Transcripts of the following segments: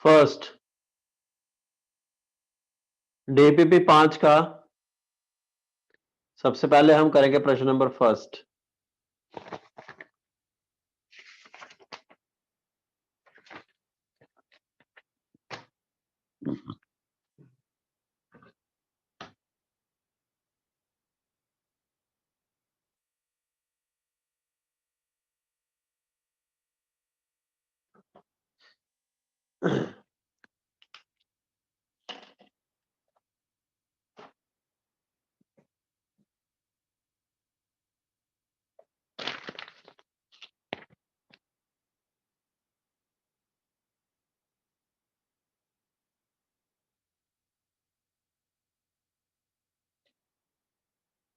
First DPP 5 का सबसे पहले हम करेंगे प्रश्न नंबर फर्स्ट।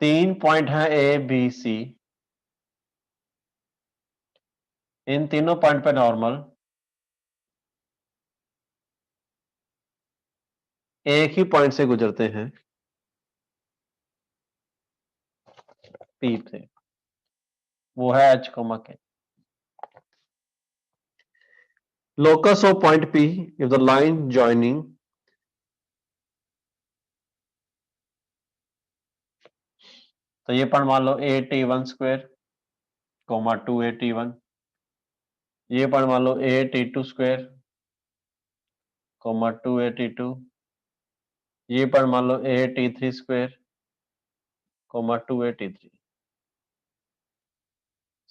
तीन पॉइंट है ए बी सी, इन तीनों पॉइंट पे नॉर्मल एक ही पॉइंट से गुजरते हैं, पी से, वो है H comma K. Locus of point P if the line joining तो ये पॉइंट मान लो A T one square comma 2 a t1, ये पॉइंट मान लो A T two square comma 2 a t2, ये पॉइंट मान लो A T three square comma 2 a t3।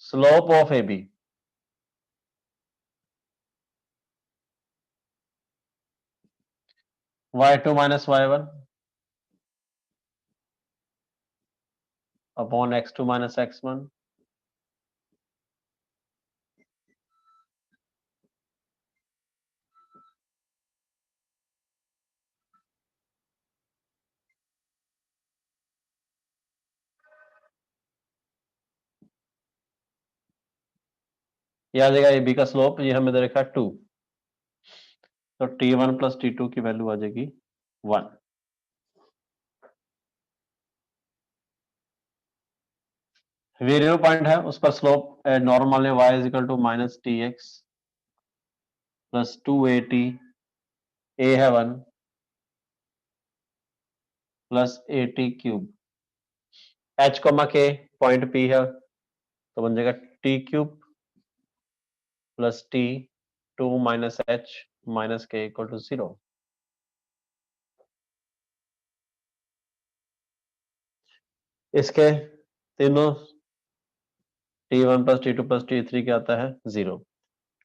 Slope of A B y2 minus y1 upon x2 minus x1, याद आएगा A B का slope ये हमें दे रखा 2, तो t1 प्लस t2 की वैल्यू आ जाएगी 1। वेरिएबल पॉइंट है उस पर स्लोप नॉर्मल है y is equal to minus t x plus 2 a t, a है 1 plus a t cube, h comma k point p है तो बन जाएगा t³ plus t2 minus h minus k equal to 0। इसके तीनों t1 plus t2 plus t3 क्या आता है 0,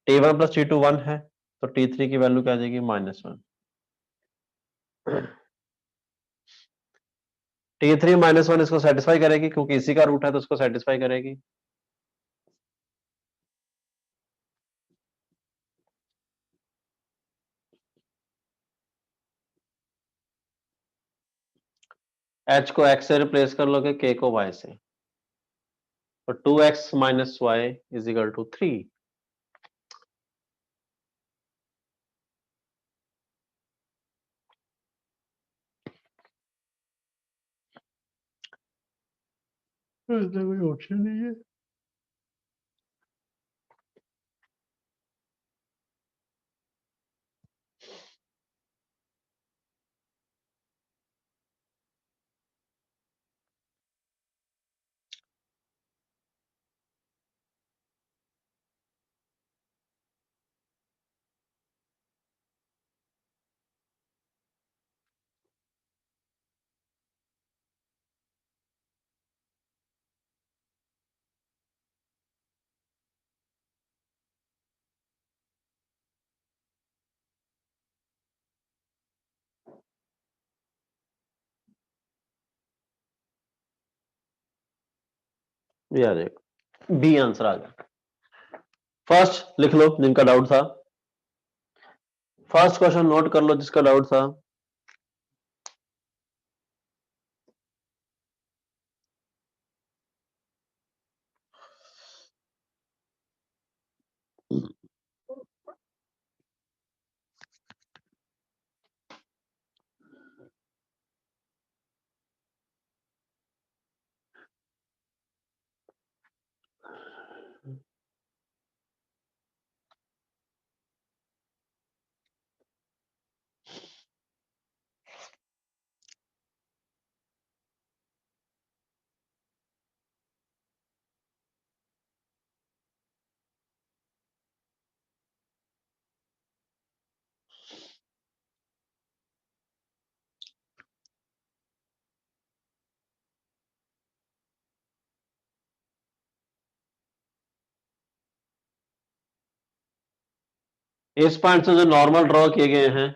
t1 प्लस t2 1 है तो t3 की वैल्यू क्या आ जाएगी -1। t3 -1 इसको सेटिस्फाई करेगी क्योंकि इसी का रूट है तो उसको सेटिस्फाई करेगी। h को x से रिप्लेस कर लोगे, k को y से, तो 2x minus y is equal to 3। कोई ऑप्शन नहीं है। ये आ जाएगा, बी आंसर आ गया। फर्स्ट लिख लो जिनका डाउट था, फर्स्ट क्वेश्चन नोट कर लो जिसका डाउट था। इस पॉइंट से जो नॉर्मल ड्रॉ किए गए हैं,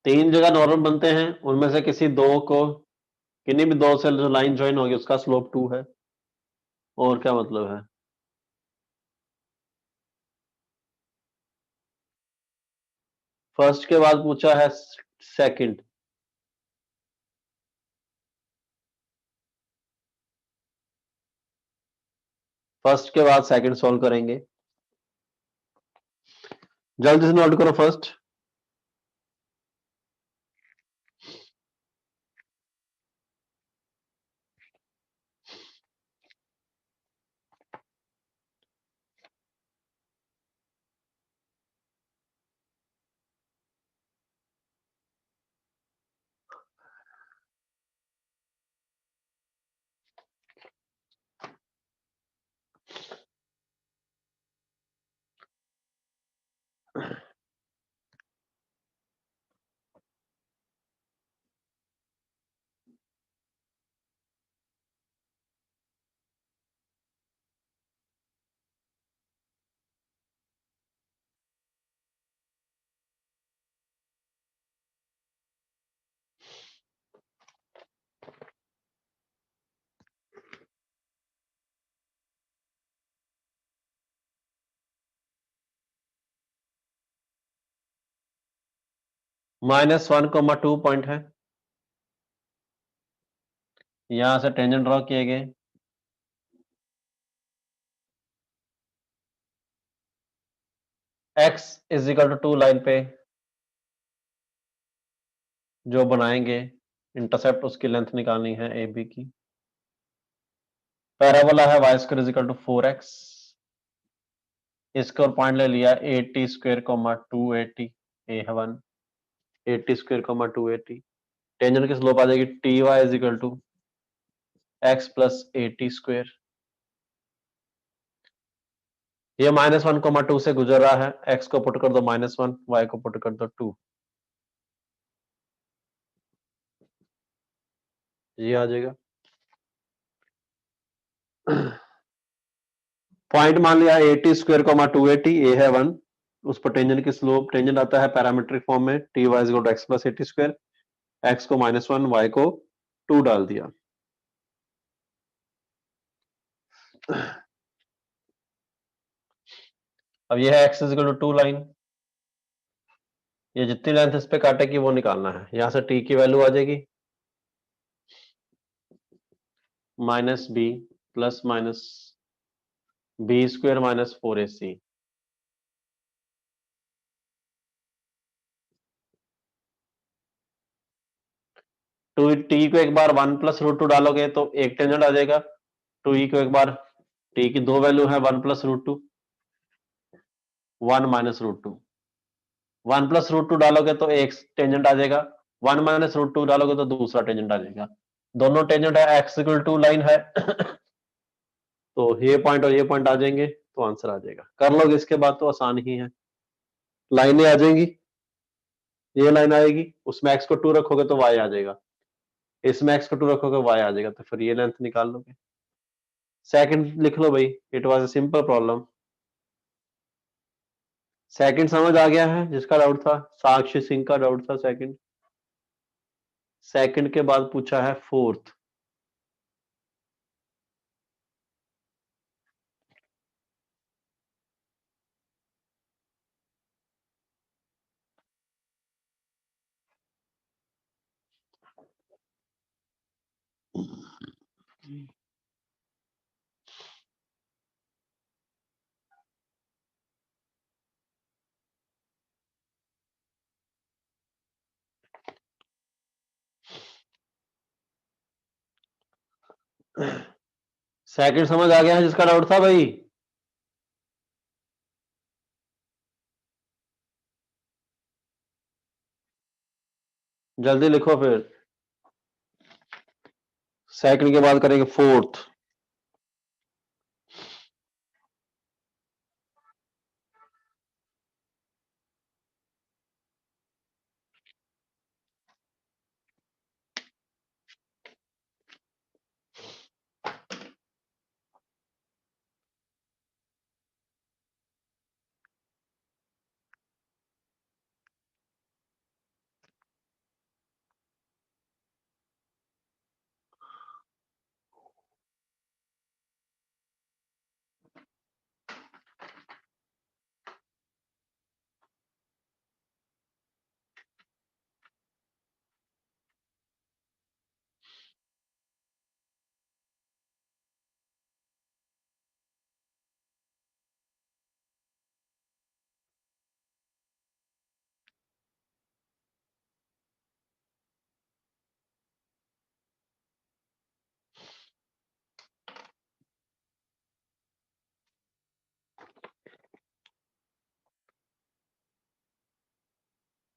3 जगह नॉर्मल बनते हैं, उनमें से किसी दो को, किन्हीं भी दो से जो लाइन ज्वाइन होगी उसका स्लोप 2 है। और क्या मतलब है? फर्स्ट के बाद पूछा है सेकंड। फर्स्ट के बाद सेकंड सॉल्व करेंगे। जल्दी से नोट करो फर्स्ट। -1, 2 पॉइंट है, यहां से टेंजेंट ड्रॉ किए गए। x = 2 लाइन पे जो बनाएंगे इंटरसेप्ट, उसकी लेंथ निकालनी है ए बी की। पैराबोला है y² = 4x। इसका और पॉइंट ले लिया 80² 280, ए है 1, 80² 280। टेंजेंट की स्लोप आ जाएगी ty = x + 80²। ये -1, 2 से गुजर रहा है, x को पुट कर दो -1, y को पुट कर दो 2, ये आ जाएगा। पॉइंट मान लिया 80² 280, ए है 1, उस पर टेंजेंट की स्लोप, टेंजेंट आता है पैरामीट्रिक फॉर्म में ty = x + 80², x को -1, y को 2 डाल दिया। अब यह है x = 2 लाइन, ये जितनी लेंथ इस पे काटेगी वो निकालना है। यहां से t की वैल्यू आ जाएगी -b + -b² - 4ac। To T को एक बार 1 + √2 डालोगे तो एक टेंजेंट आ जाएगा। टू ई को एक बार, टी की दो वैल्यू है 1 + √2, 1 - √2। 1 + √2 डालोगे तो एक टेंजेंट आ जाएगा, 1 - √2 डालोगे तो दूसरा टेंजेंट आ जाएगा। दोनों टेंजेंट है, x = 2 लाइन है। तो ये पॉइंट और ये पॉइंट आ जाएंगे तो आंसर आ जाएगा। कर लोगे इसके बाद तो आसान ही है। लाइनें आ जाएंगी, ये लाइन आएगी, उसमें x को 2 रखोगे तो y आ जाएगा, इसमें x को 2 रखोगे y आ जाएगा, तो फिर ये लेंथ निकाल लोगे। सेकंड लिख लो भाई, it was a simple problem. Second समझ आ गया है जिसका डाउट था? साक्षी सिंह का डाउट था सेकंड। सेकंड के बाद पूछा है फोर्थ। सेकंड समझ आ गया है जिसका डाउट था भाई? जल्दी लिखो फिर। सेकंड के बाद करेंगे fourth.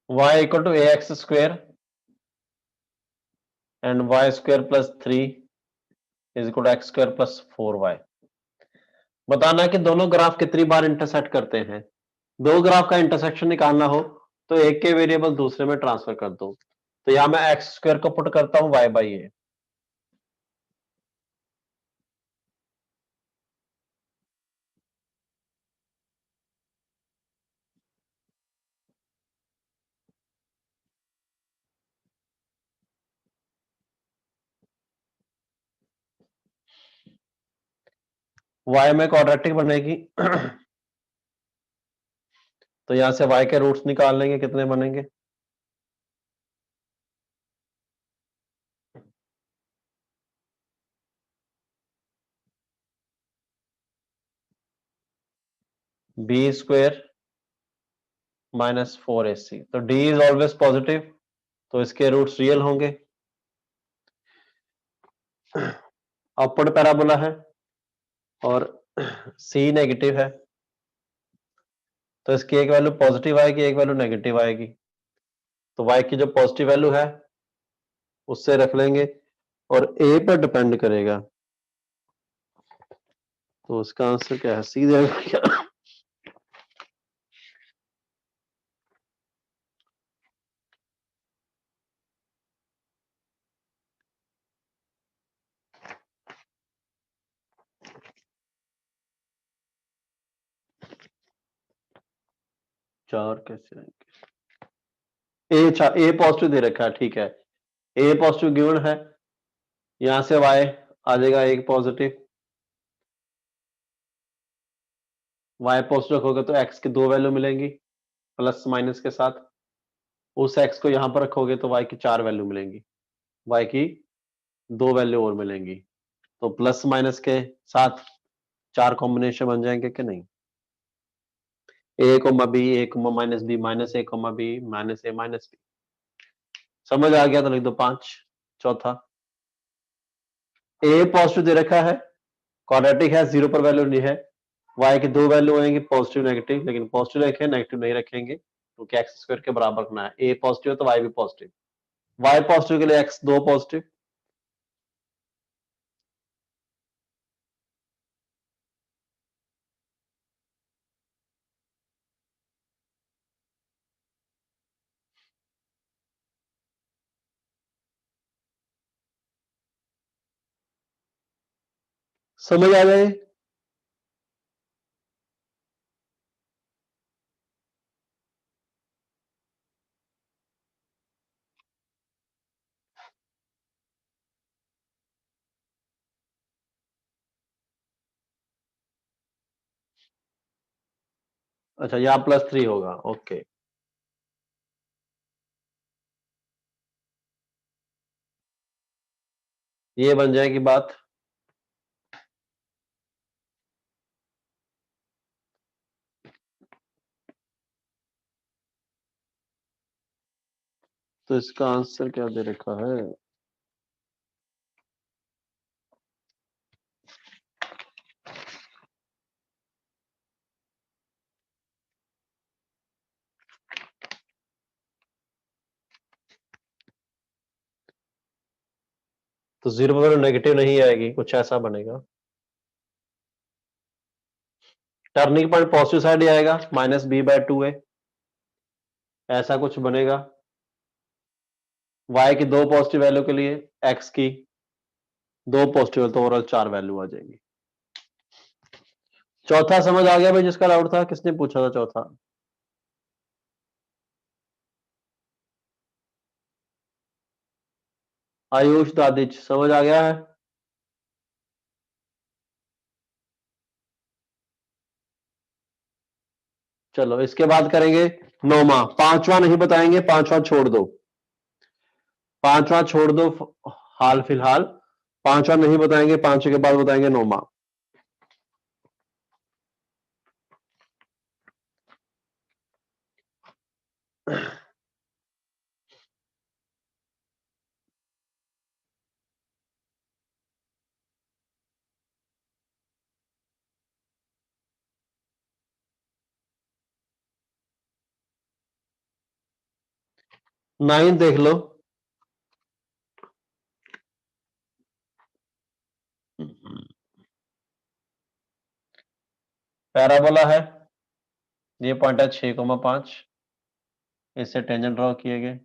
y equal to ax square and y square plus 3 is equal to x square plus 4y। बताना कि दोनों ग्राफ कितनी बार इंटरसेक्ट करते हैं। दो ग्राफ का इंटरसेक्शन निकालना हो तो एक के वेरिएबल दूसरे में ट्रांसफर कर दो। तो यहां मैं एक्स स्क्वायर को पुट करता हूं y बाई ए। y में क्वाड्रेटिक बनेगी तो यहां से y के रूट्स निकाल लेंगे, कितने बनेंगे? B square minus 4ac। तो d इज ऑलवेज पॉजिटिव, तो इसके रूट्स रियल होंगे। अपवर्ड पैराबोला है और c नेगेटिव है, तो इसकी एक वैल्यू पॉजिटिव आएगी, एक वैल्यू नेगेटिव आएगी। तो y की जो पॉजिटिव वैल्यू है उससे रख लेंगे और a पर डिपेंड करेगा, तो उसका आंसर क्या है? सी देगा क्या? 4 कैसे आएंगे? ए पॉजिटिव दे रखा है, ठीक है। ए पॉजिटिव गिवन है, यहां से y आ जाएगा एक पॉजिटिव। y पॉजिटिव रखोगे तो x की दो वैल्यू मिलेंगी प्लस माइनस के साथ। उस x को यहां पर रखोगे तो y की 4 वैल्यू मिलेंगी, y की दो वैल्यू और मिलेंगी। तो प्लस माइनस के साथ 4 कॉम्बिनेशन बन जाएंगे कि नहीं? ए कोमा बी, ए कोमा माइनस बी, माइनस ए कोमा बी, माइनस ए माइनस बी। समझ आ गया तो लिख दो 5। चौथा, ए पॉजिटिव दे रखा है, क्वाड्रेटिक है, जीरो पर वैल्यू नहीं है। y की दो वैल्यू आएंगी पॉजिटिव नेगेटिव, लेकिन पॉजिटिव रखें नेगेटिव नहीं रखेंगे क्योंकि एक्स स्क्वायर के बराबर करना है। ए पॉजिटिव है तो y भी पॉजिटिव, y पॉजिटिव के लिए x दो पॉजिटिव। समझ आ गए? अच्छा, यहाँ +3 होगा, ओके। ये बन जाएगी बात। तो इसका आंसर क्या दे रखा है? तो जीरो पर नेगेटिव नहीं आएगी, कुछ ऐसा बनेगा। टर्निंग पॉइंट पॉजिटिव साइड ही आएगा, -b/2a, ऐसा कुछ बनेगा। y की दो पॉजिटिव वैल्यू के लिए x की दो पॉजिटिव, तो ओवरऑल 4 वैल्यू आ जाएगी। चौथा समझ आ गया भाई? जिसका डाउट था, किसने पूछा था चौथा? आयुष दादिच, समझ आ गया है? चलो इसके बाद करेंगे नौमा। पांचवा नहीं बताएंगे, पांचवा छोड़ दो, पांचवा छोड़ दो हाल फिलहाल। पांचवा नहीं बताएंगे, पांचवे के बाद बताएंगे नौमा। 9 देख लो। पैराबोला है, ये पॉइंट है 6,5, इससे टेंजेंट ड्रॉ किए गए।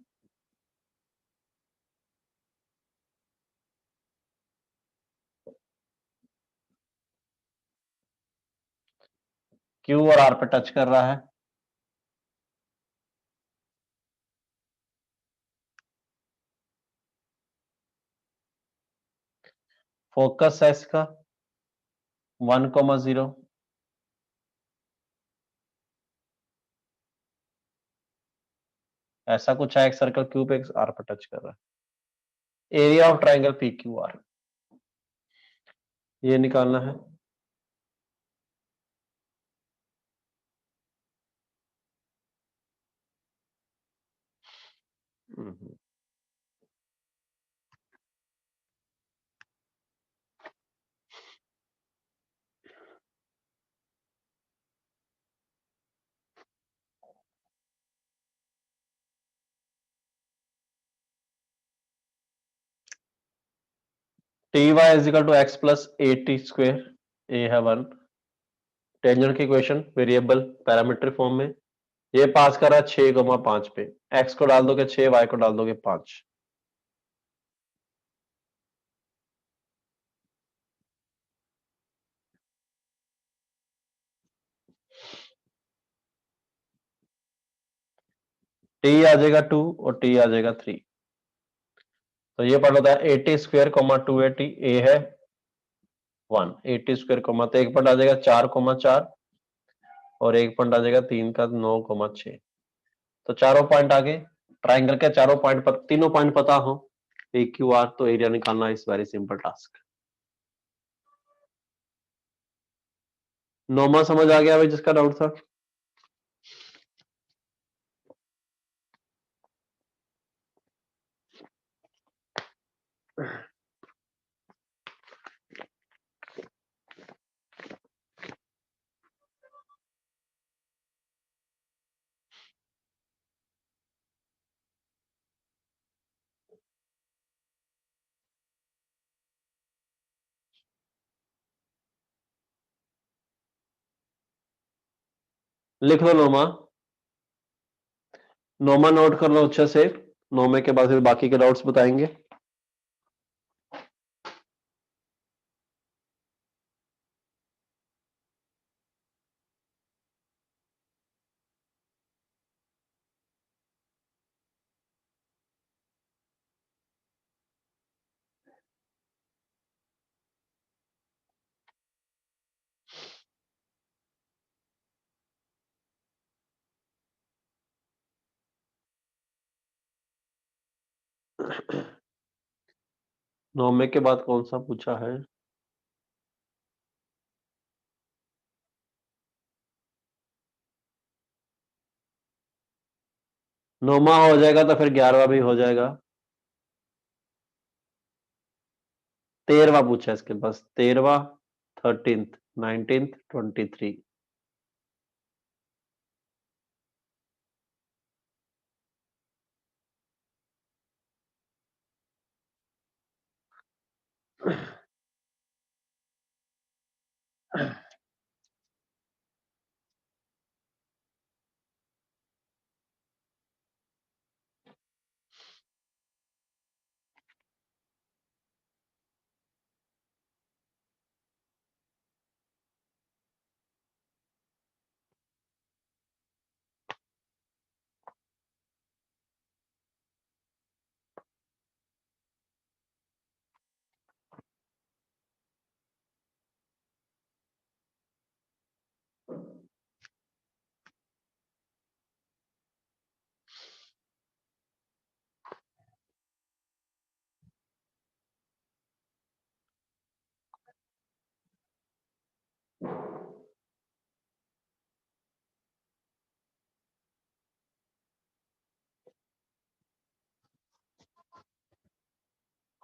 क्यू और आर पे टच कर रहा है। फोकस है इसका 1,0, ऐसा कुछ है, एक सर्कल क्यू पे आर पे टच कर रहा है। Area of triangle P Q R, ये निकालना है। T Y is equal to X plus A T square, A है 1। टेंजेंट की इक्वेशन वेरिएबल पैरामीट्रिक फॉर्म में, ये पास कर रहा है 6,5 पे। एक्स को डाल दोगे 6, वाई को डाल दोगे 5। टी आ जाएगा 2 और टी आ जाएगा 3। तो ये पढ़ होता है 80 स्क्वायर 280, ए है 1। 80 स्क्वायर तो एक पॉइंट आ जाएगा 4,4 और एक पॉइंट आ जाएगा 3 का 9,6। तो चारों पॉइंट आ गए। ट्राइंगल के चारों पॉइंट पर तीनों पॉइंट पता हो पी क्यू आर, तो एरिया निकालना is very simple task. Normal समझ आ गया भाई जिसका डाउट था? लिख लो नोमा, नोमा नोट कर लो अच्छे से। नोमे के बाद फिर बाकी के डाउट्स बताएंगे। नोमे के बाद कौन सा पूछा है? नोमा हो जाएगा तो फिर 11वां भी हो जाएगा। 13वां पूछा है इसके पास, 13वां, 13th, 19th, 23।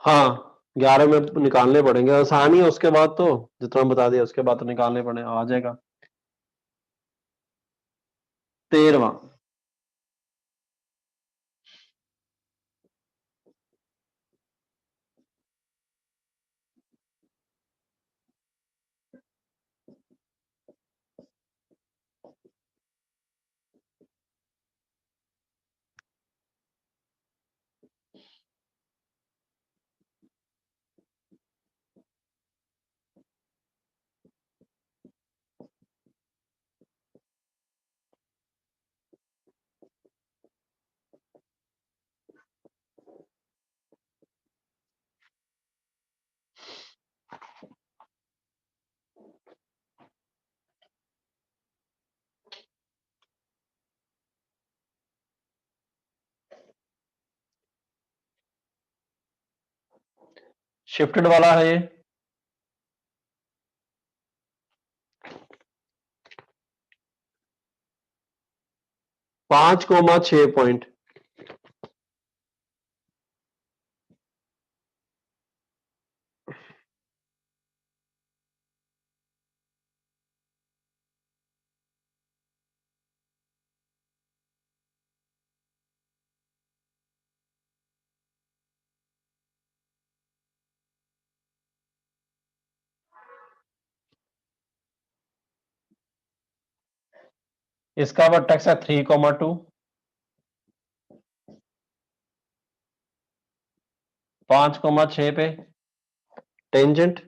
हाँ, 11 में निकालने पड़ेंगे, आसानी है उसके बाद तो। जितना बता दिया उसके बाद तो निकालने पड़े, आ जाएगा। 13वां। शिफ्टेड वाला है ये, पांच कोमा 6 पॉइंट। इसका वर्टेक्स है 3,2, 5,6 पे टेंजेंट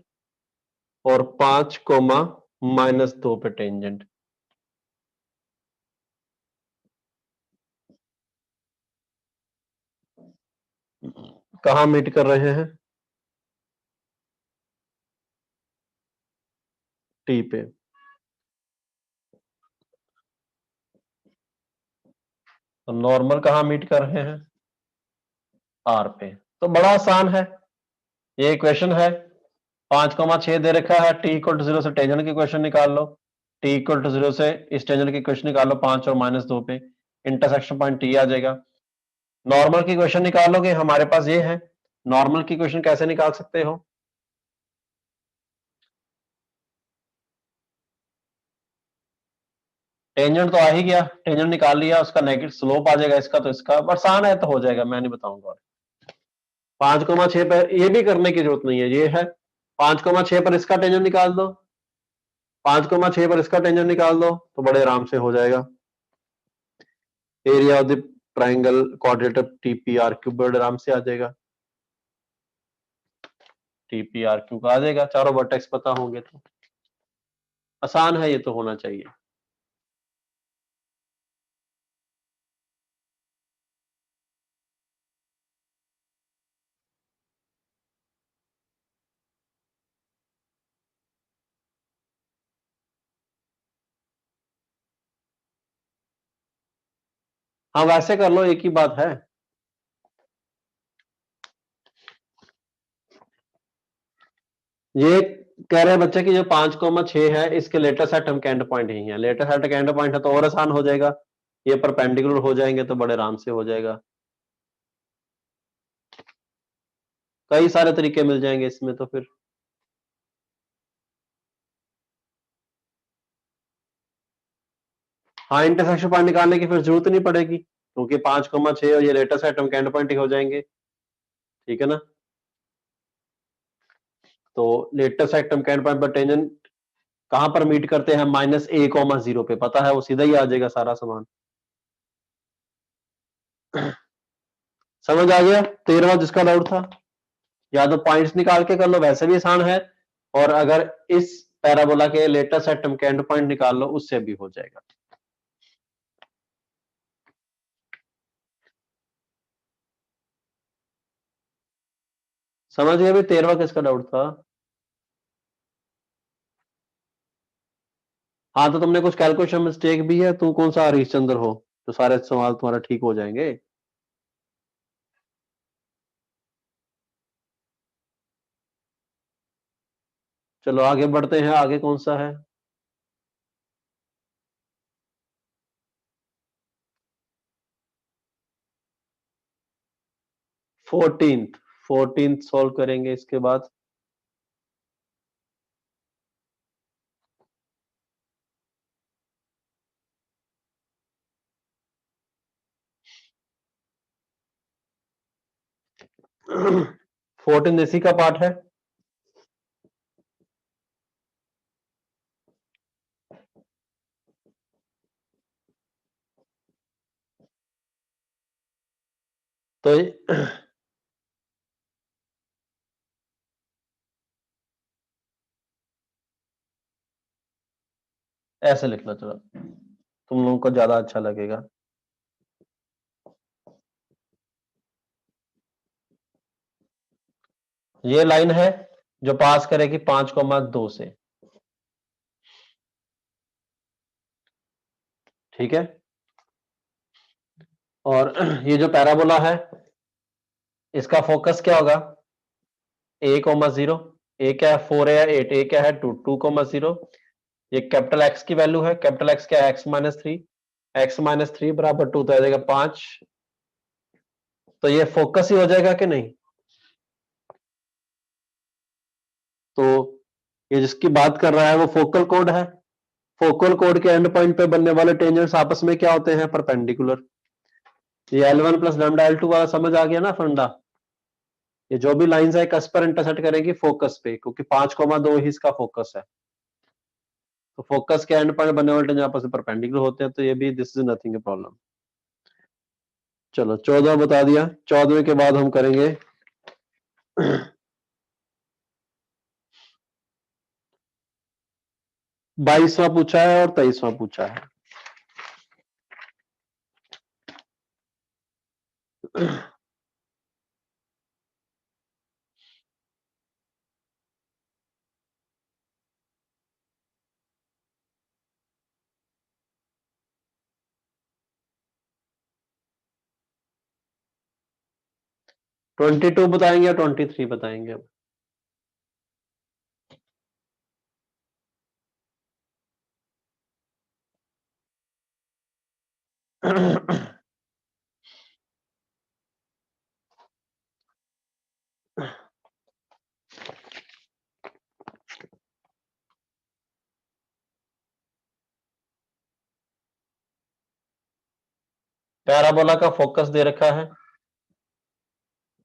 और 5,-2 पे टेंजेंट। कहां मीट कर रहे हैं? टी पे। तो नॉर्मल कहां मीट कर रहे हैं? आर पे। तो बड़ा आसान है, ये इक्वेशन है, 5,6 दे रखा है, टी इक्वल टू 0 से टेंजेंट की इक्वेशन निकाल लो, टी इक्वल टू 0 से इस टेंजेंट की इक्वेशन निकाल लो, 5 और -2 पे इंटरसेक्शन पॉइंट टी आ जाएगा। नॉर्मल की इक्वेशन निकालोगे, हमारे पास ये है, नॉर्मल की इक्वेशन कैसे निकाल सकते हो? टेंजेंट तो आ ही गया, टेंजेंट निकाल लिया, उसका नेगेटिव स्लोप आ जाएगा इसका, तो इसका आसान है, तो हो जाएगा, मैं नहीं बताऊंगा। 5,6 पर ये भी करने की जरूरत नहीं है, ये है 5,6 पर इसका टेंजेंट निकाल दो, 5,6 पर इसका टेंजेंट निकाल दो, तो बड़े आराम से हो जाएगा। Area of the triangle क्वाड्रेटर TPR cube बड़े आराम से आ जाएगा, टीपीआर क्यूब आ जाएगा, चारों वर्टेक्स पता होंगे तो आसान है, ये तो होना चाहिए। हाँ वैसे कर लो, एक ही बात है। ये कह रहे हैं बच्चे की जो 5,6 है, इसके लेटेस्ट एटम के एंड पॉइंट ही है, लेटेस्ट एटम के एंड पॉइंट है तो और आसान हो जाएगा, ये परपेंडिकुलर हो जाएंगे तो बड़े आराम से हो जाएगा। कई सारे तरीके मिल जाएंगे इसमें तो फिर। हाँ इंटरसेक्शन पॉइंट निकालने की फिर जरूरत नहीं पड़ेगी, क्योंकि 5,6 और ये लेटेस्ट एटम के एंड पॉइंट ही हो जाएंगे, ठीक है ना। तो लेटेस्ट एटम के एंड पॉइंट पर टेंजेंट कहां पर मीट करते हैं? -a,0 पे, पता है वो सीधा ही आ जाएगा सारा सामान। समझ आ गया? 13वां जिसका डाउट था, या तो पॉइंट्स निकाल के कर लो, वैसे भी आसान है, और अगर इस पैराबोला के लेटेस्ट एटम के एंड पॉइंट निकाल लो, उससे भी हो जाएगा। समझ गए? भी 13वां किसका डाउट था? हाँ तो तुमने कुछ कैलकुलेशन मिस्टेक भी है, तुम कौन सा हरीशचंद्र हो तो सारे सवाल तुम्हारा ठीक हो जाएंगे? चलो आगे बढ़ते हैं, आगे कौन सा है? फोर्टींथ, फोर्टींथ सॉल्व करेंगे इसके बाद। फोर्टीन इसी का पार्ट है। तो ऐसे लिख लो, चलो तुम लोगों को ज्यादा अच्छा लगेगा। ये लाइन है जो पास करेगी 5,2 से, ठीक है। और ये जो पैराबोला है, इसका फोकस क्या होगा? a,0, ए क्या है 4 है या 8, ए क्या है 2, 2,0, ये कैपिटल एक्स की वैल्यू है, कैपिटल एक्स क्या है x-3, x-3 बराबर 2 तो आ जाएगा 5। तो ये फोकस ही हो जाएगा कि नहीं? तो ये जिसकी बात कर रहा है वो फोकल कोड है। फोकल कोड के एंड पॉइंट पे बनने वाले टेंजेंट्स आपस में क्या होते हैं? परपेंडिकुलर। ये L1 प्लस लैम्डा L2 वाला समझ आ गया ना फंडा? ये जो भी लाइंस है कस पर इंटरसेक्ट करेगी? फोकस पे, क्योंकि 5,2 ही इसका फोकस है। तो फोकस के एंड पॉइंट बनने वाले टेंजेंट आपस में परपेंडिकुलर होते हैं, तो ये भी this is nothing a problem. चलो 14 बता दिया। 14वें के बाद हम करेंगे 22वां पूछा है और 23वां पूछा है। ट्वेंटी टू बताएंगे या 23 बताएंगे अब? पैराबोला का फोकस दे रखा है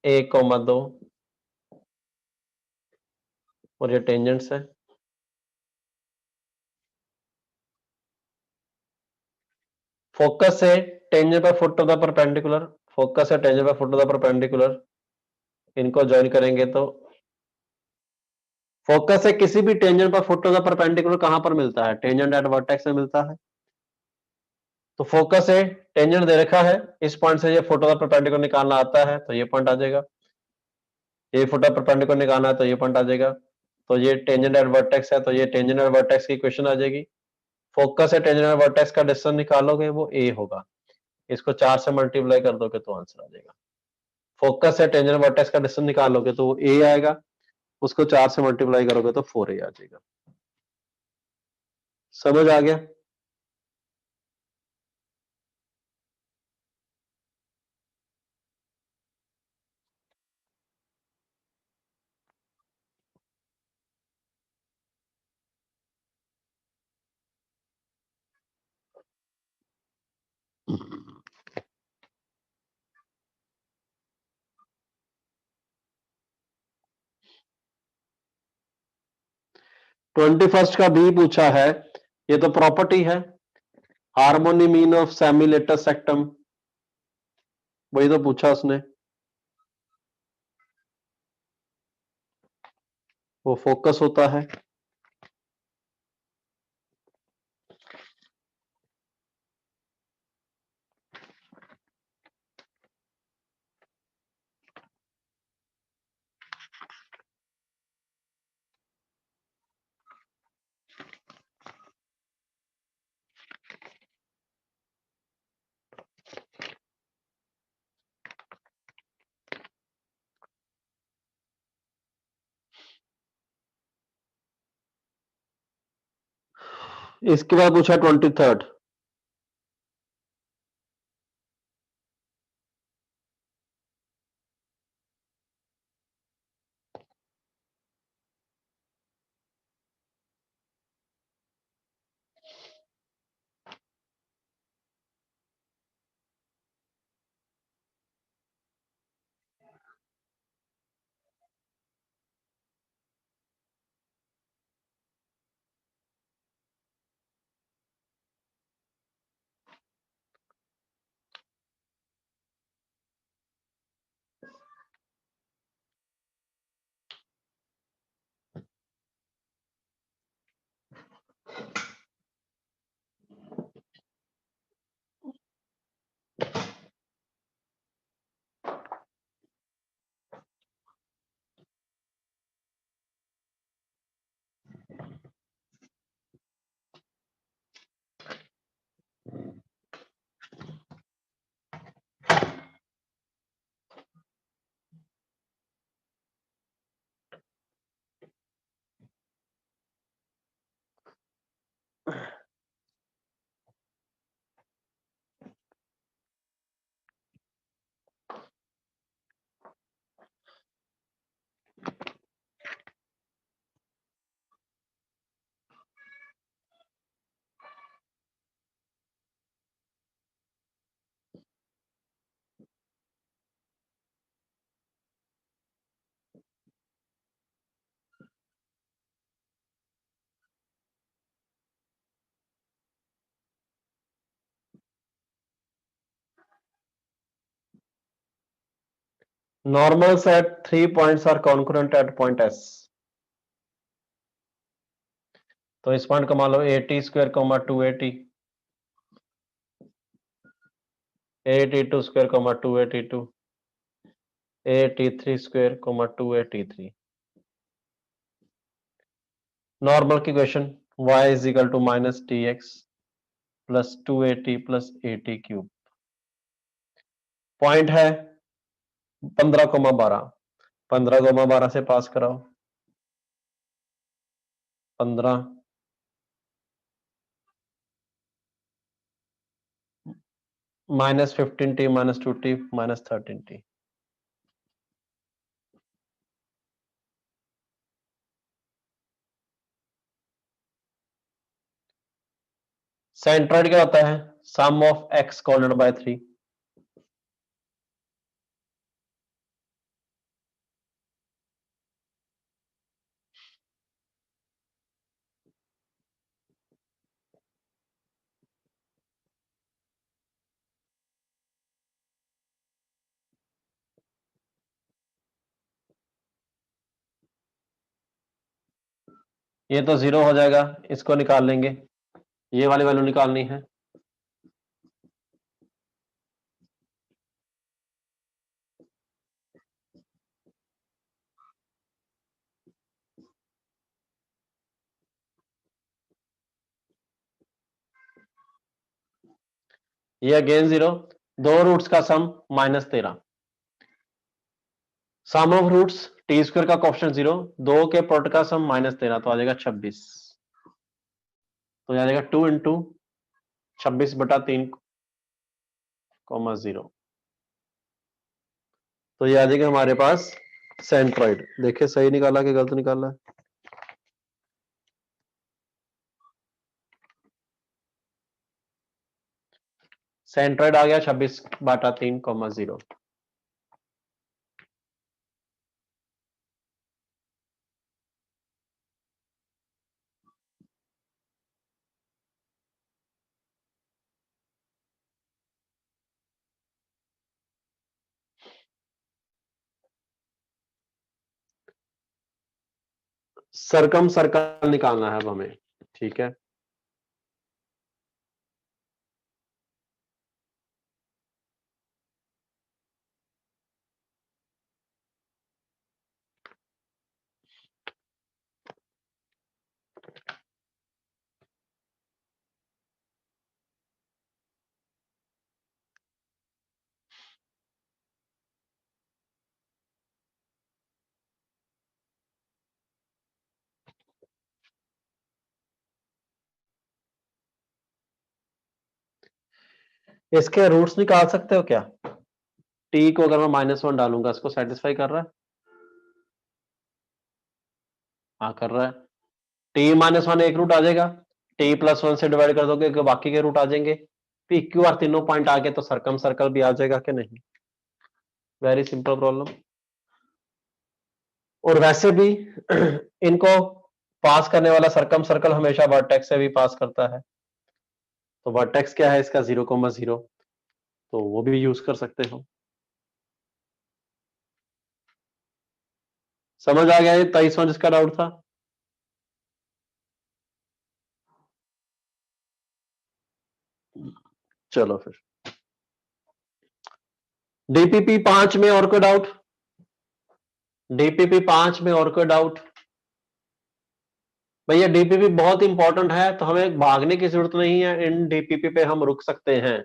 1,2 और ये टेंजेंट्स है। फोकस है tangent by foot of the perpendicular, focus है tangent by foot of the perpendicular, इनको ज्वाइन करेंगे तो फोकस है किसी भी टेंजेंट पर फुट ऑफ द परपेंडिकुलर कहां पर मिलता है? टेंजेंट एट वर्टेक्स में मिलता है। तो फोकस है टेंजेंट दे रखा है, इस पॉइंट से ये फुट ऑफ द परपेंडिकुलर निकालना आता है तो ये पॉइंट आ जाएगा, ये फुट ऑफ परपेंडिकुलर निकालना है तो ये पॉइंट आ जाएगा। तो ये टेंजेंट एट वर्टेक्स है तो ये टेंजेंट एट वर्टेक्स की इक्वेशन आ जाएगी। फोकस है टेंजेंट एट वर्टेक्स का डिस्टेंस निकालोगे वो ए होगा, इसको 4 से मल्टीप्लाई कर दोगे तो आंसर आ जाएगा। फोकस है टेंजेंट वर्टेक्स का डिस्टेंस निकालोगे तो ए आएगा, उसको 4 से मल्टीप्लाई करोगे तो 4 ए आ जाएगा। समझ आ गया? 21 का बी पूछा है, ये तो प्रॉपर्टी है, harmonic mean of semi latus rectum, वही तो पूछा उसने। वो फोकस होता है। इसके बाद पूछा 23rd। Normals at 3 points are congruent at point S. तो इस पॉइंट को मान लो AT square comma 2AT, AT2 square comma 2AT2, AT3 square comma 2AT3. Normal की equation y is equal to minus tx plus 2AT plus AT cube. Point है 15,12, 15,12 से पास कराओ. 15 minus 15t minus 2t minus 13t. Centroid क्या होता है? सम of x coordinate bye 3. ये तो 0 हो जाएगा, इसको निकाल लेंगे. ये वाली वैल्यू निकालनी है. ये अगेन 0, दो रूट्स का sum minus 13. Sum of roots T square का कोएफिशिएंट 0, दो के प्रोडक्ट का सम माइनस 13, तो आ जाएगा 26. तो आ जाएगा 2 इंटू 26/3,0. तो ये आ जाएगा हमारे पास सेंट्रॉइड. देखिए सही निकाला कि गलत निकाला. सेंट्रॉइड आ गया 26/3,0. सरकम सर्कल निकालना है अब हमें. ठीक है, इसके रूट्स निकाल सकते हो क्या? टी को अगर मैं -1 डालूंगा, इसको सेटिस्फाई कर रहा है? हाँ कर रहा है. t-1 एक रूट आ जाएगा, t+1 से डिवाइड कर दोगे कि बाकी के रूट आ जाएंगे. पी क्यू आर तीनों पॉइंट आ गए तो सरकम सर्कल भी आ जाएगा कि नहीं? Very simple problem. और वैसे भी इनको पास करने वाला सरकम सर्कल हमेशा वर्टेक्स से भी पास करता है. तो वर्टेक्स क्या है इसका? 0,0. तो वो भी यूज कर सकते हो. समझ आ गया ये 23वां जिसका डाउट था? चलो फिर डीपीपी 5 में और कोई डाउट? डीपीपी 5 में और कोई डाउट? भैया डीपीपी बहुत इंपॉर्टेंट है, तो हमें भागने की जरूरत नहीं है. इन डीपीपी पे हम रुक सकते हैं.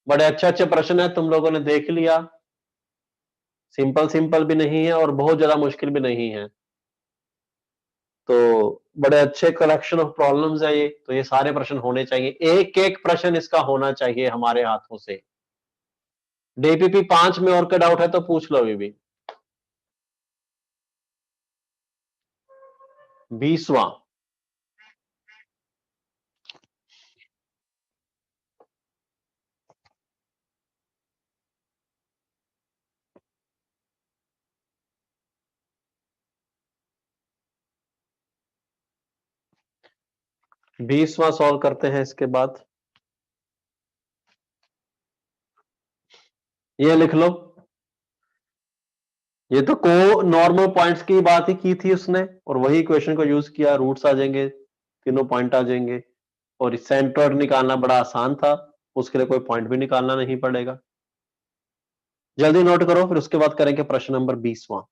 बड़े अच्छे अच्छे प्रश्न है, तुम लोगों ने देख लिया. सिंपल सिंपल भी नहीं है और बहुत ज्यादा मुश्किल भी नहीं है. तो बड़े अच्छे कलेक्शन ऑफ प्रॉब्लम्स है ये. तो ये सारे प्रश्न होने चाहिए, एक एक प्रश्न इसका होना चाहिए हमारे हाथों से. डीपीपी 5 में और कोई डाउट है तो पूछ लो. अभी भी 20वां. सॉल्व करते हैं. इसके बाद ये लिख लो, ये तो को नॉर्मल पॉइंट्स की बात ही की थी उसने, और वही इक्वेशन को यूज किया, रूट्स आ जाएंगे, तीनों पॉइंट आ जाएंगे, और सेंटर निकालना बड़ा आसान था, उसके लिए कोई पॉइंट भी निकालना नहीं पड़ेगा। जल्दी नोट करो, फिर उसके बाद करेंगे प्रश्न नंबर 20वां।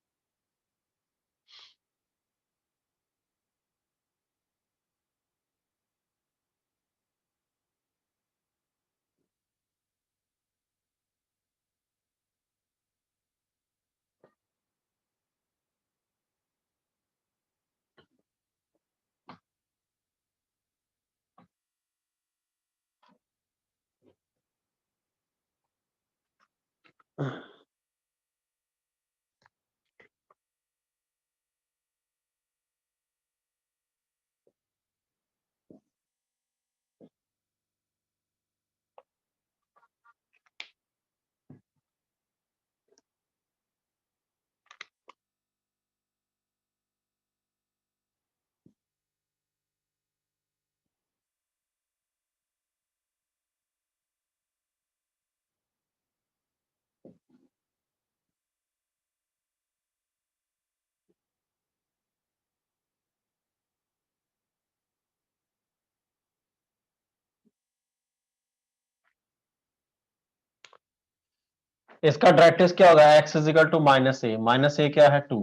इसका डायरेक्टिव क्या होगा, x इजिकल टू माइनस ए क्या है 2,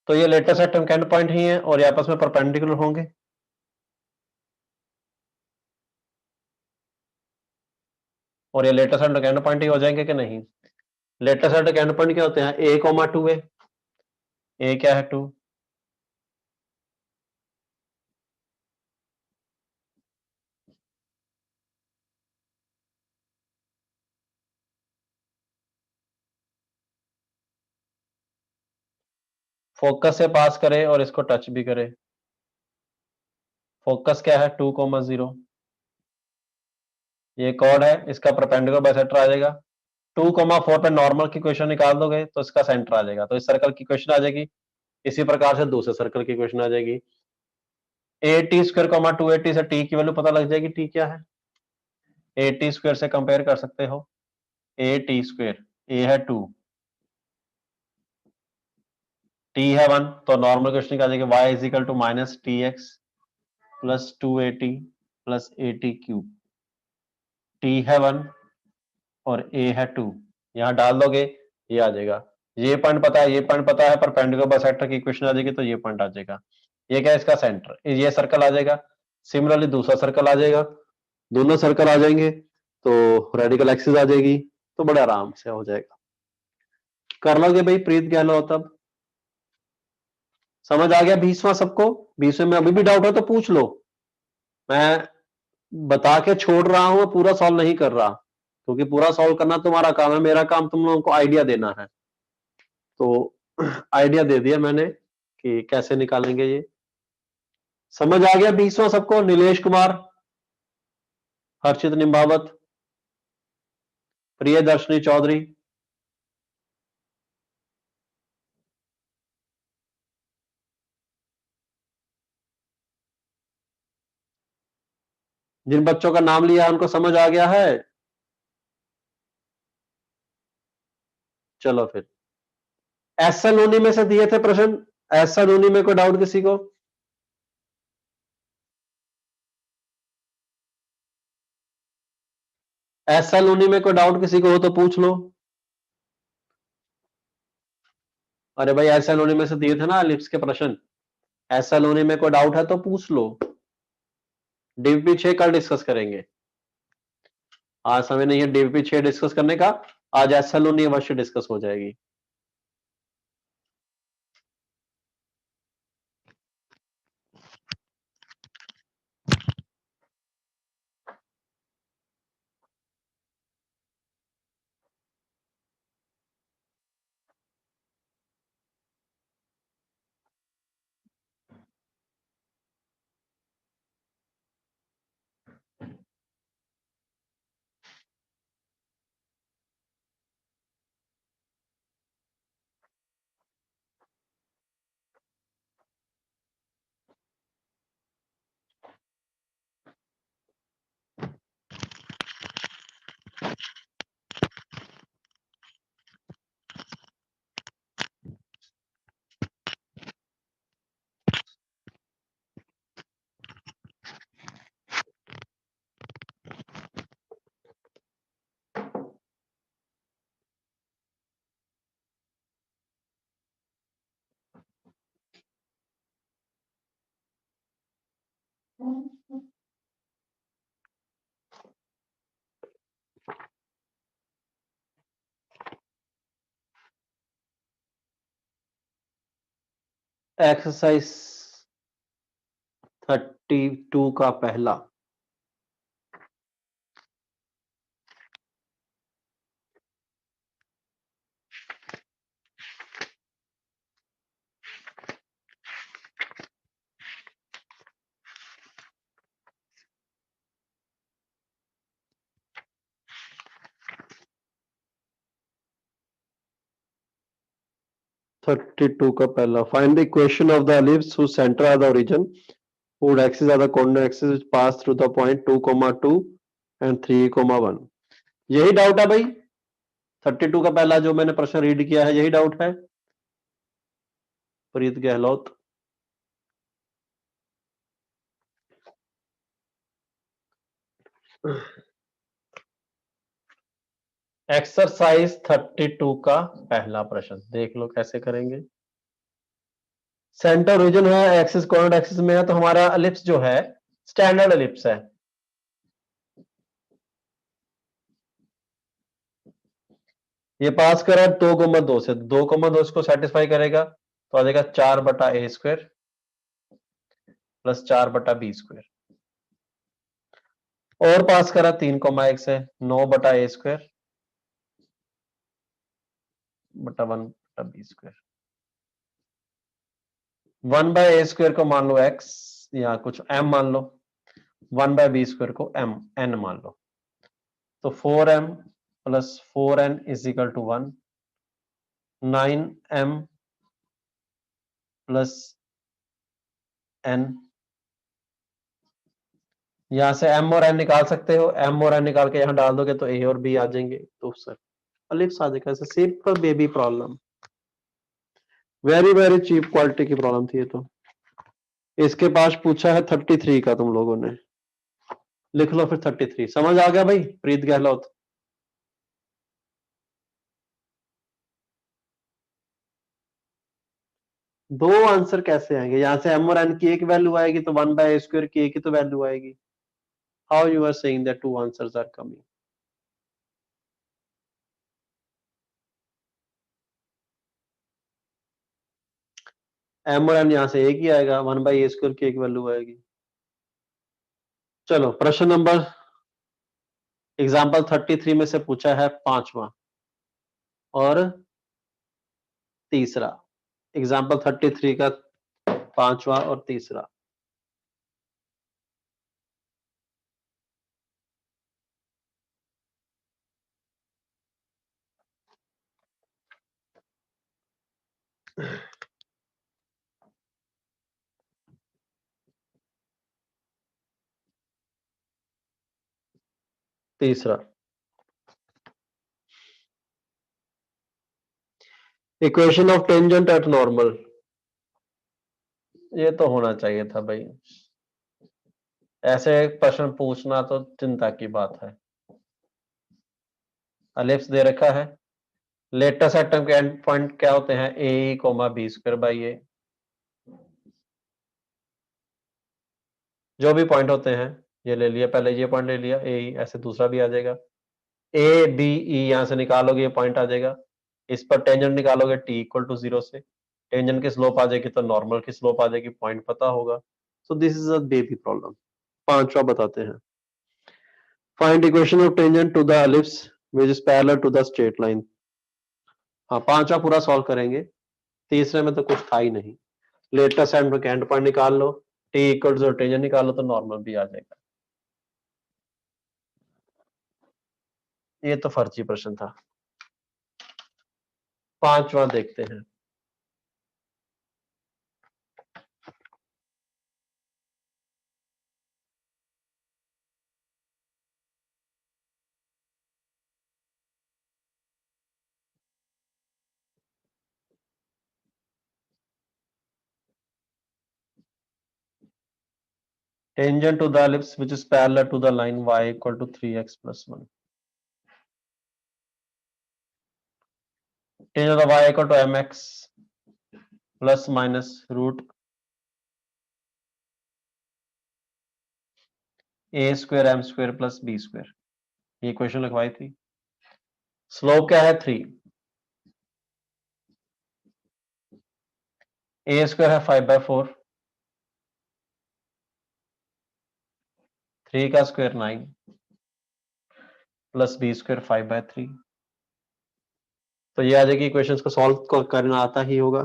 तो ये लेटेस्ट एटम एंड पॉइंट ही है और ये आपस में परपेंडिकुलर होंगे, और ये लेटेस्ट एंड पॉइंट ही हो जाएंगे कि नहीं। लेटेस्ट एंड पॉइंट क्या होते हैं, ए कोमा 2 है, ए क्या है 2, फोकस से पास करे और इसको टच भी करे, फोकस क्या है 2,0, ये कॉर्ड है, इसका परपेंडिकुलर बाइसेक्टर आ जाएगा, 2,4 पे नॉर्मल की इक्वेशन निकाल दोगे तो इसका सेंटर आ जाएगा, तो इस सर्कल की इक्वेशन आ जाएगी। इसी प्रकार से दूसरे सर्कल की इक्वेशन आ जाएगी, ए टी स्क्वायर कॉमा 280 से टी की वैल्यू पता लग जाएगी, टी क्या है, ए टी स्क्वायर से कंपेयर कर सकते हो, ए टी स्क्वायर, ए है 2, टी है 1, तो नॉर्मल क्वेश्चन क्या आ जाएगी, y is equal to minus t x plus 280 plus A t cube, t है 1 और ए है 2, यहां डाल दोगे ये आ जाएगा, ये पॉइंट पता है, ये पॉइंट पता है, परपेंडिकुलर बाइसेक्टर की इक्वेशन आ जाएगी तो ये पॉइंट आ जाएगा, ये क्या है इसका सेंटर, ये सर्कल आ जाएगा, सिमिलरली दूसरा सर्कल आ जाएगा, दोनों सर्कल आ जाएंगे तो रेडिकल एक्सिस आ जाएगी, तो बड़े आराम से हो जाएगा, कर लोगे भाई प्रीत गहलोत। अब समझ आ गया 20वां सबको, 20वें में अभी भी डाउट है तो पूछ लो, मैं बता के छोड़ रहा हूं, पूरा सॉल्व नहीं कर रहा, क्योंकि पूरा सॉल्व करना तुम्हारा काम है, मेरा काम तुम लोगों को आइडिया देना है, तो आइडिया दे दिया मैंने कि कैसे निकालेंगे ये। समझ आ गया 20वां सबको, नीलेश कुमार, हर्षित निम्बावत, प्रियदर्शनी चौधरी, जिन बच्चों का नाम लिया है उनको समझ आ गया है। चलो फिर, एस एल उन्नी में से दिए थे प्रश्न, एस एल उन्नी में कोई डाउट किसी को, एस एल उन्नी में कोई डाउट किसी को हो तो पूछ लो। अरे भाई एस एल उन्नी में से दिए थे ना एलिप्स के प्रश्न, एस एल उन्नी में कोई डाउट है तो पूछ लो, डीवीपी 6 कल डिस्कस करेंगे, आज समय नहीं है डीवीपी 6 डिस्कस करने का, आज एस एल उन्नी अवश्य डिस्कस हो जाएगी। एक्सरसाइज 32 का पहला। थर्टी टू का पहला, find the equation of the ellipse whose center are the origin, whose axes are the coordinate axes which pass through the point 2,2 and 3,1। यही डाउट है भाई? 32 का पहला जो मैंने प्रश्न रीड किया है, यही डाउट है प्रीत गहलोत? एक्सरसाइज 32 का पहला प्रश्न देख लो कैसे करेंगे। सेंटर ओरिजिन है, एक्सिस कोऑर्डिनेट एक्सिस में है, तो हमारा एलिप्स जो है स्टैंडर्ड एलिप्स है। ये पास करा 2,2 से, 2,2 इसको सेटिस्फाई करेगा तो आ जाएगा 4/a² प्लस 4/b²। और पास करा 3,1 से, 9/a² बटा 1/b²। 1/a² को मान लो x या कुछ m मान लो, 1/b² को n मान लो, तो 4m plus 4n is equal to 1, 9m plus n। यहां से m और n निकाल सकते हो, m और n निकाल के यहां डाल दोगे तो a और b आ जाएंगे, तो सर एलिप्स आ जाएगा। ऐसे simple baby problem, very very cheap quality की प्रॉब्लम थी ये तो। इसके पास पूछा है 33 का, तुम लोगों ने लिख लो फिर 33। समझ आ गया भाई प्रीत गहलोत? दो आंसर कैसे आएंगे? यहां से m और n की एक वैल्यू आएगी तो 1/a² की एक ही तो वैल्यू आएगी। How you are saying that two answers are coming? m और n यहां से एक ही आएगा, 1/a² की एक वैल्यू आएगी। चलो प्रश्न नंबर एग्जाम्पल 33 में से पूछा है पांचवा और तीसरा। एग्जाम्पल 33 का पांचवा और तीसरा। तीसरा, equation of tangent at normal. ये तो होना चाहिए था भाई, ऐसे प्रश्न पूछना तो चिंता की बात है। एलिप्स दे रखा है, लेटेस्ट एटम के एंड पॉइंट क्या होते हैं? a, b²/a। जो भी पॉइंट होते हैं, ये ले लिया, पहले ये पॉइंट ले लिया ए, ऐसे दूसरा भी आ जाएगा। ए बी ई यहां से निकालोगे ये पॉइंट आ जाएगा, इस पर टेंजेंट निकालोगे t = 0 से, टेंजेंट की स्लोप आ जाएगी तो नॉर्मल की स्लोप आ जाएगी, पॉइंट पता होगा। So this is a baby problem. पांचवा बताते हैं, find equation of tangent to the ellipse which is parallel to the straight line. हाँ, पांचवा पूरा सॉल्व करेंगे, तीसरे में तो कुछ था ही नहीं। लेटेस्ट एंड पॉइंट निकाल लो, t = टेंजेंट निकालो तो नॉर्मल भी आ जाएगा। ये तो फर्जी प्रश्न था। पांचवा देखते हैं, tangent to the ellipse which is parallel to the line y = 3x + 1। tangent of y = mx plus minus root A square M square plus B square, ये इक्वेशन लिखवाई थी। स्लोप क्या है 3, ए स्क्वायर है 5/4, 3 का स्क्वायर 9 प्लस बी स्क्वायर 5/3। तो ये आ जाएगी, इक्वेशंस को सॉल्व करना आता ही होगा।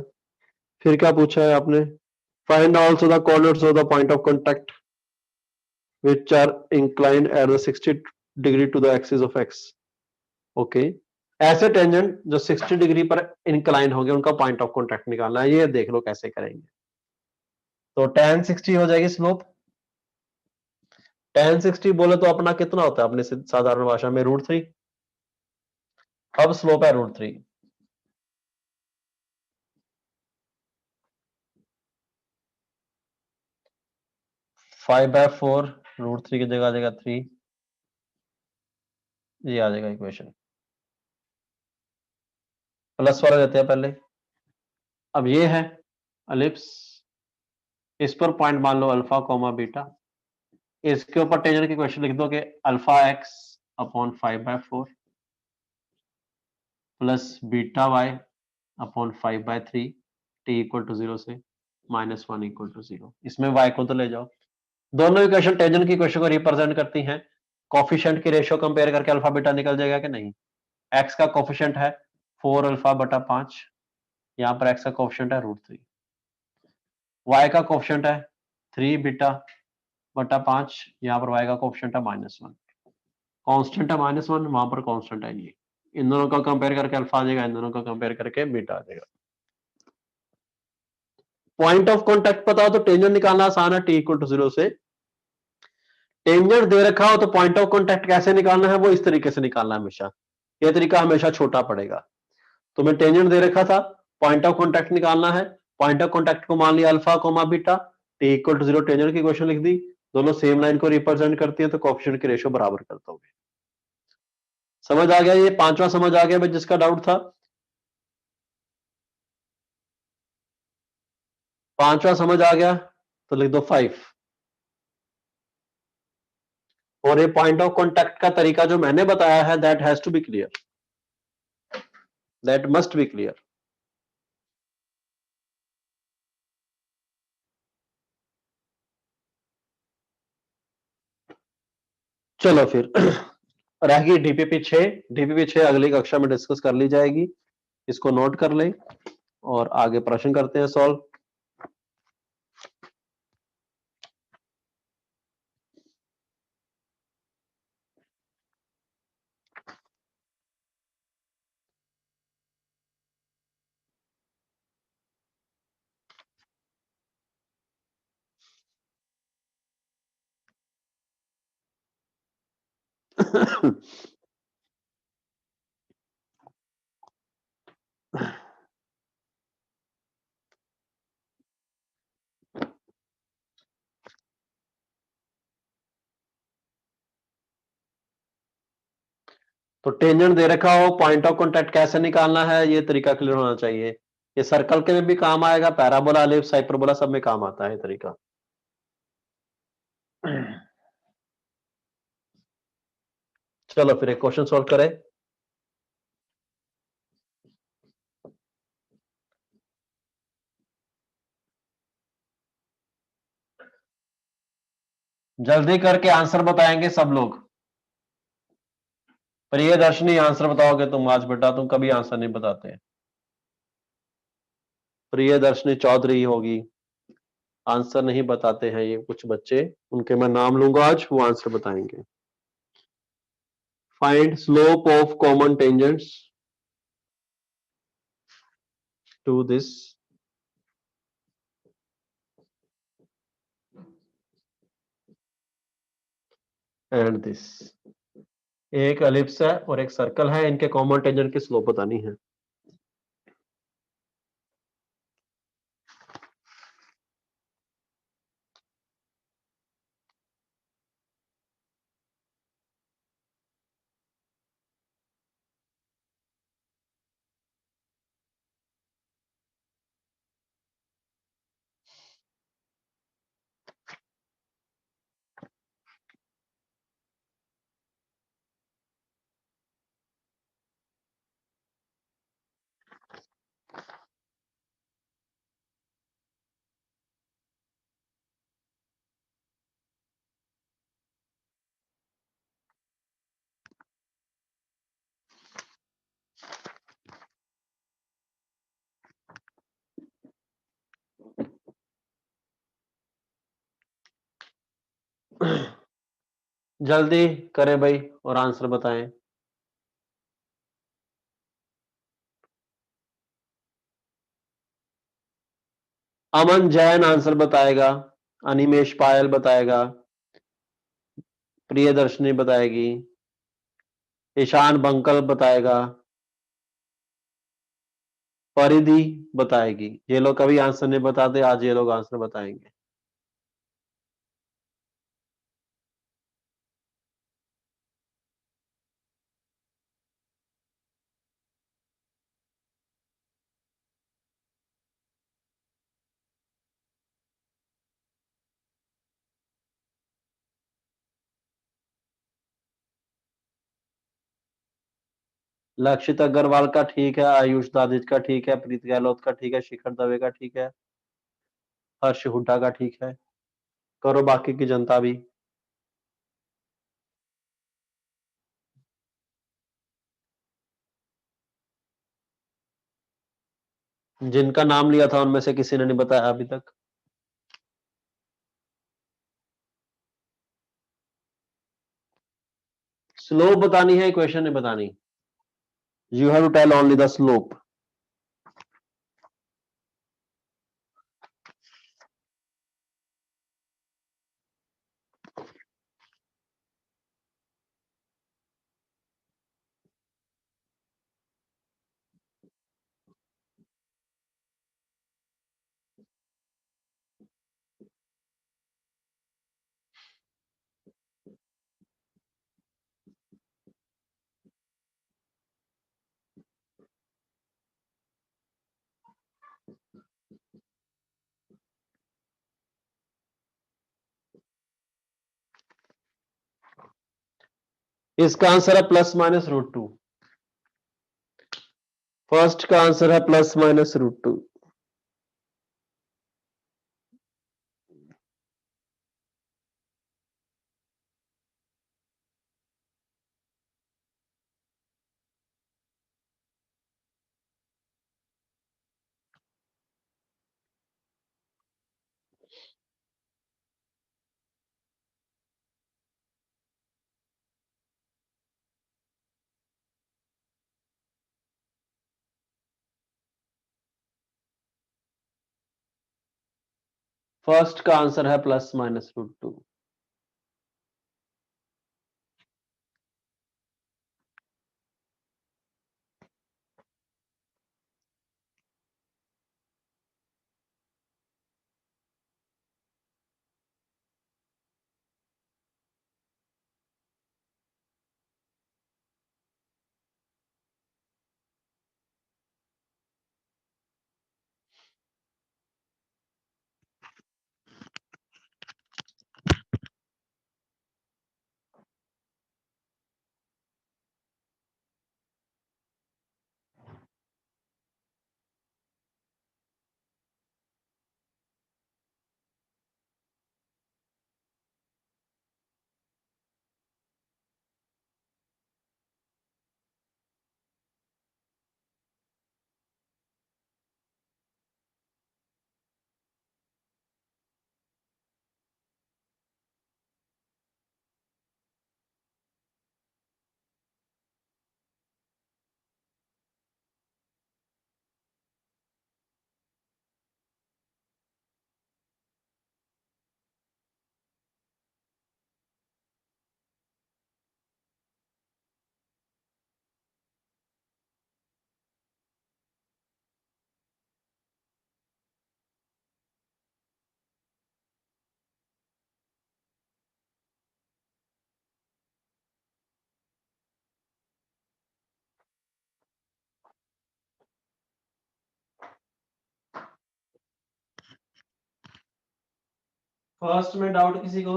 फिर क्या पूछा है आपने, find also the coordinates of the point of contact which are inclined at the 60 degree to the axis of x। Okay, ऐसे टेंजेंट जो 60 डिग्री पर इंक्लाइन होंगे उनका पॉइंट ऑफ कांटेक्ट निकालना है, ये देख लो कैसे करेंगे। तो tan 60 हो जाएगी स्लोप। tan 60 बोले तो अपना कितना होता है अपने साधारण भाषा में, √3। अब स्लोप है √3। 5/4 √3 की जगह आ जाएगा 3, ये आ जाएगा इक्वेशन। प्लस वाला लेते हैं पहले। अब ये है एलिप्स, इस पर पॉइंट मान लो अल्फा कॉमा बीटा, इसके ऊपर टेंजेंट की इक्वेशन लिख दो कि alpha x upon 5/4 plus beta y upon 5/3 t equal to 0 से -1 इक्वल टू 0। इसमें वाई को तो ले जाओ। दोनों इक्वेशन टेंजेंट की इक्वेशन को रिप्रेजेंट करती हैं। कोफिशिएंट की रेशियो कंपेयर करके अल्फा बीटा निकल जाएगा कि नहीं। एक्स का कोफिशिएंट है 4 अल्फा बटा 5, यहाँ पर एक्स का कोफिशिएंट है √3। वाई का कोफिशिएंट है 3 बीटा बटा 5, यहाँ पर वाई का कोफिशिएंट है -1। कांस्टेंट है -1, वहां पर कांस्टेंट है ये। इन दोनों का कंपेयर करके अल्फा आ जाएगा, इन दोनों का कंपेयर करके बीटा आ जाएगा। पॉइंट ऑफ कांटेक्ट पता हो तो टेंजेंट निकालना आसान है, टी इक्वल टू 0 से। टेंजेंट दे रखा हो तो पॉइंट ऑफ कांटेक्ट कैसे निकालना है, वो इस तरीके से निकालना है हमेशा। ये तरीका हमेशा छोटा पड़ेगा। तो मैं टेंजेंट दे रखा था, पॉइंट ऑफ कांटेक्ट निकालना है। पॉइंट ऑफ कांटेक्ट को मान लिया alpha comma beta, t equal to 0 tangent की इक्वेशन लिख दी। दोनों सेम लाइन को रिप्रेजेंट करती है तो कोएफिशिएंट की रेशियो बराबर कर दोगे। समझ आ गया, ये पांचवा समझ आ गया भाई जिसका डाउट था। पांचवा समझ आ गया तो लिख दो 5। और ये पॉइंट ऑफ कांटेक्ट का तरीका जो मैंने बताया है, that has to be clear, that must be clear. चलो फिर रह गई डीपीपी 6। डीपीपी 6 अगली कक्षा में डिस्कस कर ली जाएगी, इसको नोट कर ले और आगे प्रश्न करते हैं सॉल्व। तो टेंजेंट दे रखा हो, पॉइंट ऑफ कांटेक्ट कैसे निकालना है, ये तरीका क्लियर होना चाहिए। ये सर्कल के में भी काम आएगा, पैराबोला एलिप्स हाइपरबोला सब में काम आता है तरीका। चलो फिर एक क्वेश्चन सॉल्व करें। जल्दी करके आंसर बताएंगे सब लोग। प्रियदर्शनी आंसर बताओगे तुम आज, बेटा तुम कभी आंसर नहीं बताते। प्रियदर्शनी चौधरी होगी, आंसर नहीं बताते हैं ये कुछ बच्चे, उनके मैं नाम लूंगा आज, वो आंसर बताएंगे। Find slope of common tangents to this and this. एक एलिप्स है और एक सर्कल है, इनके कॉमन टेंजेंट की स्लोप बतानी है। जल्दी करें भाई और आंसर बताएं। अमन जैन आंसर बताएगा, अनिमेश पायल बताएगा, प्रियदर्शनी बताएगी, ईशान बंकल बताएगा, परिधि बताएगी। ये लोग कभी आंसर नहीं बताते, आज ये लोग आंसर बताएंगे। लक्षित अग्रवाल का ठीक है, आयुष दादिज का ठीक है, प्रीत गहलोत का ठीक है, शिखर दवे का ठीक है, हर्ष हुड्डा का ठीक है। करो बाकी की जनता भी। जिनका नाम लिया था उनमें से किसी ने नहीं बताया अभी तक। स्लोप बतानी है, इक्वेशन नहीं बतानी। You have to tell only the slope. इसका आंसर है +-√2। फर्स्ट का आंसर है +-√2। फर्स्ट का आंसर है +-√2। फर्स्ट में डाउट किसी को?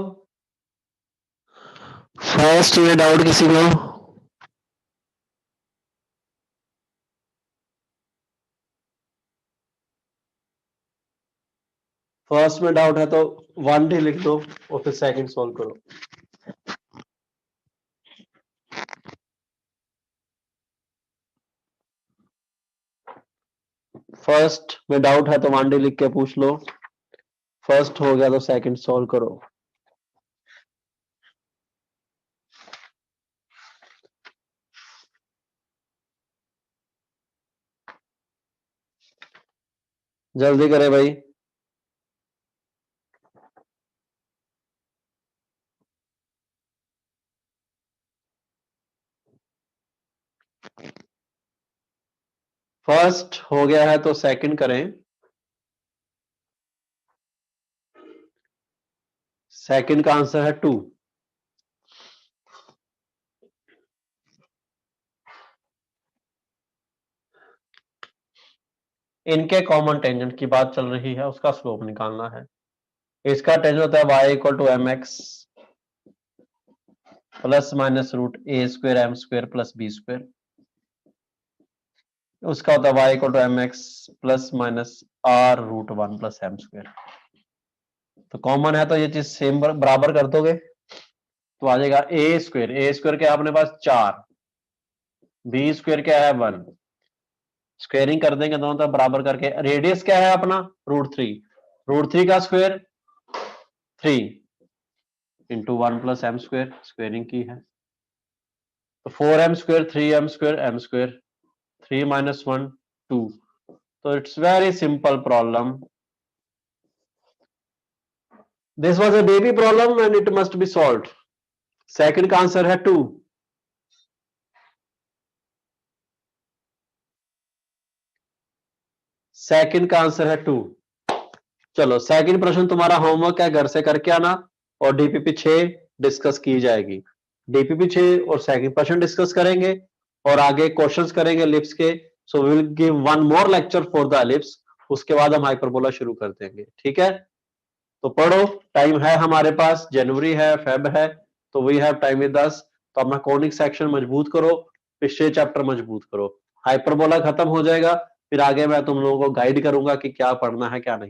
फर्स्ट में डाउट किसी को? फर्स्ट में डाउट है तो 1D लिख दो और फिर सेकंड सॉल्व करो। फर्स्ट में डाउट है तो 1D लिख के पूछ लो। फर्स्ट हो गया तो सेकंड सॉल्व करो। जल्दी करे भाई। फर्स्ट हो गया है तो सेकंड करें। सेकंड का आंसर है 2। इनके कॉमन टेंजेंट की बात चल रही है, उसका स्लोप निकालना है। इसका टेंजेंट होता है y equal to m x plus minus root a square m square plus b square. उसका होता है y equal to m x plus minus r root 1 plus m square. तो कॉमन है तो ये चीज सेम बराबर कर दोगे तो आ जाएगा ए स्क्वेयर। ए स्क्वेयर क्या है अपने पास 4, बी स्क्वेयर क्या है 1। स्क्वेयरिंग कर देंगे दोनों तरफ बराबर करके। रेडियस क्या है अपना √3, √3 का square 3 into 1 plus m square, squaring की है तो 4m square 3m square m square, 3 minus 1 2। तो it's very simple problem. This was a baby problem and it must be solved. Second का आंसर है 2। सेकंड का आंसर है 2। चलो second प्रश्न तुम्हारा होमवर्क है, घर से करके आना और डीपीपी 6 डिस्कस की जाएगी। डीपीपी 6 और सेकंड प्रश्न डिस्कस करेंगे और आगे क्वेश्चंस करेंगे एलिप्स के। So we will give one more lecture for the ellipse, उसके बाद हम हाइपरबोला शुरू कर देंगे। ठीक है, तो पढ़ो, टाइम है हमारे पास, जनवरी है, फेब है, तो we have time with us. तो अपना कॉनिक सेक्शन मजबूत करो, पिछले चैप्टर मजबूत करो, हाइपरबोला खत्म हो जाएगा, फिर आगे मैं तुम लोगों को गाइड करूंगा कि क्या पढ़ना है क्या नहीं।